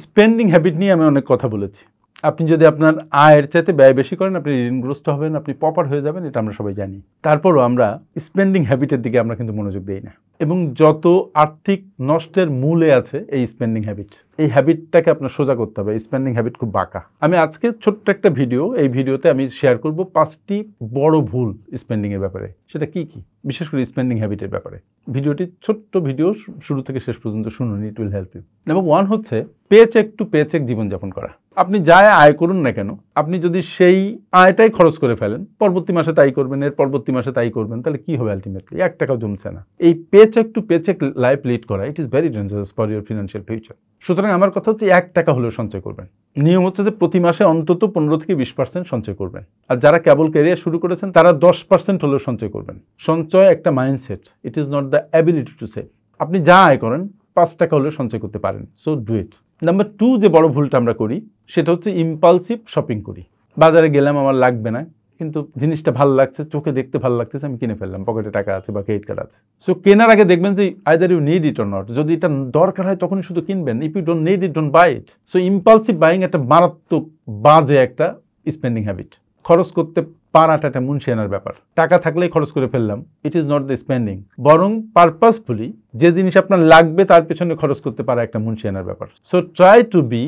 Spending habit নিয়ে আমি অনেক কথা বলেছি। আপনি যদি আপনার আয়ের চাইতে ব্যয় বেশি করেন, আপনি ঋণগ্রস্ত হবেন, আপনি পপার হয়ে যাবেন, এটা আমরা সবাই জানি। তারপরও আমরা স্পেন্ডিং হ্যাবিটের দিকে আমরা কিন্তু মনোযোগ দেই না। এবং যত আর্থিক নষ্টের মূলে আছে এই স্পেন্ডিং হ্যাবিট, এই হ্যাবিটটাকে আপনার সোজা করতে হবে। স্পেন্ডিং হ্যাবিট খুব বাঁকা। আমি আজকে ছোট্ট একটা ভিডিও, এই ভিডিওতে আমি শেয়ার করব 5টি বড় ভুল স্পেন্ডিংয়ের ব্যাপারে। সেটা কি কি, বিশেষ করে স্পেন্ডিং হ্যাবিটের ব্যাপারে। ভিডিওটি ছোট্ট ভিডিও, শুরু থেকে শেষ পর্যন্ত শুনুন, it will help you. Number 1 হচ্ছে pay check to pay check জীবনযাপন করা। আপনি যা আয় করুন না কেন, আপনি যদি সেই আয়টাই খরচ করে ফেলেন, পরবর্তী মাসে তাই করবেন, এর পরবর্তী মাসে তাই করবেন, তাহলে কি হবে? আলটিমেটলি 1 টাকাও জমছে না। এই pay check to pay cheque life lead করা, it is very dangerous for your financial future. সুতরাং আমার কথা হচ্ছে 1 টাকা হলেও সঞ্চয় করবেন। নিয়ম হচ্ছে যে প্রতি মাসে অন্তত 15 থেকে 20% সঞ্চয় করবেন। আর যারা কেবল ক্যারিয়ার শুরু করেছেন তারা 10% হলেও সঞ্চয় করবেন। সঞ্চয় একটা mindset, it is not the ability to save. আপনি যা আয় করেন 5 টাকা হলেও সঞ্চয় করতে পারেন, সো ডু ইট। নাম্বার 2 যে বড় ভুলটা আমরা করি সেটা হচ্ছে ইম্পালসিভ শপিং করি। বাজারে গেলাম, আমার লাগবে না, কিন্তু জিনিসটা ভালো লাগছে, চোখে দেখতে ভালো লাগতেছে, আমি কিনে ফেললাম, পকেটে টাকা আছে বা ক্রেডিট কার্ড আছে। সো কেনার আগে দেখবেন যে either you need it or not. যদি এটা দরকার হয় তখনই শুধু কিনবেন। If you don't need it, don't buy it. So impulsive buying একটা মারাত্মক বাজে একটা স্পেন্ডিং হ্যাবিট। খরচ করতে পারাটা একটা মুনশিয়ানার ব্যাপার। টাকা থাকলেই খরচ করে ফেললাম, ইট ইজ নট দ্য স্পেন্ডিং। বরং পারপাসফুলি যে জিনিস আপনার লাগবে তার পেছনে খরচ করতে পারা একটা মুনশিয়ানার ব্যাপার। So try to be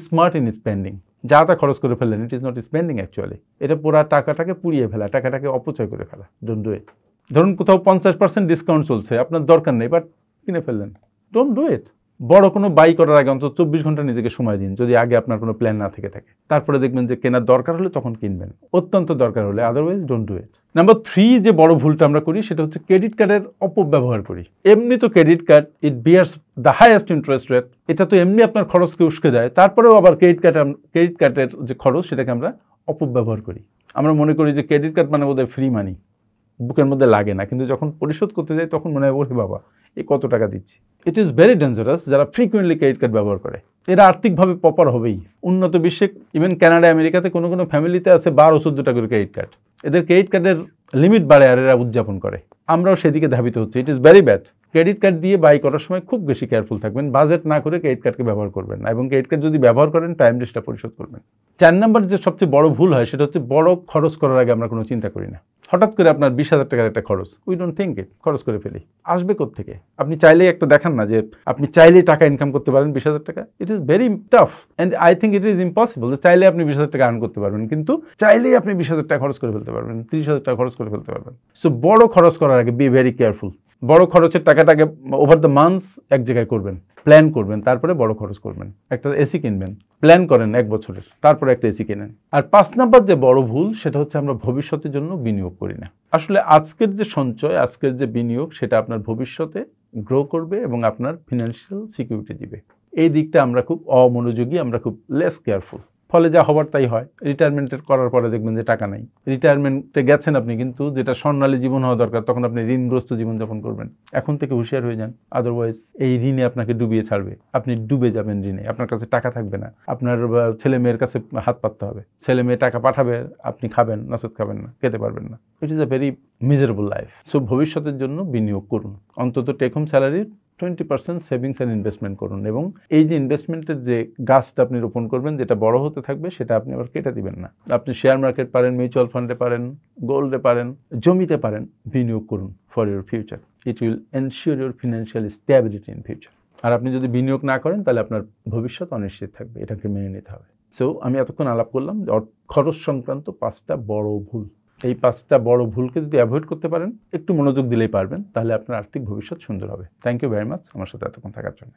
smart in spending. যা তা খরচ করে ফেললেন, it is not spending actually. এটা পুরা টাকাটাকে পুড়িয়ে ফেলা, টাকাটাকে অপচয় করে ফেলা। Don't do it. ধরুন কোথাও 50% ডিসকাউন্ট চলছে, আপনার দরকার নেই, বাট কিনে ফেললেন, ডোন্ট ডু ইট। বড় কোনো বাই করার আগে অন্তত 24 ঘন্টা নিজেকে সময় দিন, যদি আগে আপনার কোনো প্ল্যান না থেকে থাকে। তারপরে দেখবেন যে কেনার দরকার হলে তখন কিনবেন, অত্যন্ত দরকার হলে, otherwise don't do it. Number 3 যে বড় ভুলটা আমরা করি সেটা হচ্ছে ক্রেডিট কার্ডের অপব্যবহার করি। এমনি তো credit card it bears the highest interest rate. এটা তো এমনি আপনার খরচকে উস্কে দেয়, তারপরেও আবার ক্রেডিট কার্ডের যে খরচ সেটাকে আমরা অপব্যবহার করি। আমরা মনে করি যে ক্রেডিট কার্ড মানে বোধহয় ফ্রি মানি, বুকের মধ্যে লাগে না, কিন্তু যখন পরিশোধ করতে যাই তখন মনে হয় ওরে বাবা এই কত টাকা দিচ্ছি। ইট ইজ ভেরি ডেঞ্জারাস যারা ফ্রিকুয়েন্টলি ক্রেডিট কার্ড ব্যবহার করে। এরা আর্থিকভাবে পপার হবেই। উন্নত বিশ্বে, ইভেন কানাডা, আমেরিকাতে কোনো কোনো ফ্যামিলিতে আছে 12-14টা করে ক্রেডিট কার্ড। এদের ক্রেডিট কার্ডের লিমিট বাড়ে আর এরা উদযাপন করে। আমরাও সেদিকে ধাবিত হচ্ছে। ইট is very bad. Credit card দিয়ে বাই করার সময় খুব বেশি কেয়ারফুল থাকবেন। বাজেট না করে ক্রেডিট কার্ডকে ব্যবহার করবেন না, এবং ক্রেডিট কার্ড যদি ব্যবহার করেন টাইমলি সেটা পরিশোধ করবেন। 4 নম্বর যে সবচেয়ে বড় ভুল হয় সেটা হচ্ছে বড় খরচ করার আগে আমরা কোনো চিন্তা করি না। হঠাৎ করে আপনার 20,000 টাকার একটা খরচ, উই ডোন্ট থিঙ্ক ইট, খরচ করে ফেলি। আসবে কোত্থেকে? আপনি চাইলেই একটা দেখান না যে আপনি চাইলেই টাকা ইনকাম করতে পারেন 20,000 টাকা। ইট is very tough and I think it is impossible যে চাইলে আপনি 20,000 টাকা আর্ন করতে পারবেন, কিন্তু চাইলেই আপনি 20,000 টাকা খরচ করে ফেলতে পারবেন, 30,000 টাকা খরচ করে ফেলতে পারবেন। সো বড় খরচ করার আগে বি ভেরি কেয়ারফুল। বড় খরচের টাকাটাকে ওভার দ্য মান্থস এক জায়গায় করবেন, প্ল্যান করবেন, তারপরে বড় খরচ করবেন। একটা এসি কিনবেন, প্ল্যান করেন 1 বছরের, তারপরে একটা এসি কেনেন। আর 5 নম্বর যে বড় ভুল সেটা হচ্ছে আমরা ভবিষ্যতের জন্য বিনিয়োগ করি না। আসলে আজকের যে সঞ্চয়, আজকের যে বিনিয়োগ, সেটা আপনার ভবিষ্যতে গ্রো করবে এবং আপনার ফিনান্সিয়াল সিকিউরিটি দিবে। এই দিকটা আমরা খুব অমনোযোগী, আমরা খুব লেস কেয়ারফুল। ফলে যা হবার তাই হয়। রিটায়ারমেন্টের করার পরে দেখবেন যে টাকা নাই। রিটায়ারমেন্টে গেছেন আপনি, কিন্তু যেটা স্বর্ণালী জীবন হওয়া দরকার তখন আপনি ঋণগ্রস্ত জীবনযাপন করবেন। এখন থেকে হুঁশিয়ার হয়ে যান, আদারওয়াইজ এই ঋণে আপনাকে ডুবিয়ে ছাড়বে। আপনি ডুবে যাবেন ঋণে, আপনার কাছে টাকা থাকবে না, আপনার ছেলে মেয়ের কাছে হাত পাততে হবে। ছেলে মেয়ে টাকা পাঠাবে, আপনি খাবেন, নচেত খাবেন না, খেতে পারবেন না। It is a very miserable life. So ভবিষ্যতের জন্য বিনিয়োগ করুন। অন্তত টেক হোম স্যালারির 20% সেভিংস অ্যান্ড ইনভেস্টমেন্ট করুন, এবং এই যে ইনভেস্টমেন্টের যে গাছটা আপনি রোপণ করবেন, যেটা বড় হতে থাকবে, সেটা আপনি আবার কেটে দিবেন না। আপনি শেয়ার মার্কেট পারেন, মিউচুয়াল ফান্ডে পারেন, গোল্ডে পারেন, জমিতে পারেন, বিনিয়োগ করুন for your future. It will ensure your financial stability in future. আর আপনি যদি বিনিয়োগ না করেন তাহলে আপনার ভবিষ্যৎ অনিশ্চিত থাকবে, এটাকে মেনে নিতে হবে। সো আমি এতক্ষণ আলাপ করলাম খরচ সংক্রান্ত 5টা বড় ভুল। এই 5টা বড় ভুলকে যদি অ্যাভয়েড করতে পারেন, একটু মনোযোগ দিলেই পারবেন, তাহলে আপনার আর্থিক ভবিষ্যৎ সুন্দর হবে। থ্যাংক ইউ ভেরি মাচ আমার সাথে এতক্ষণ থাকার জন্য।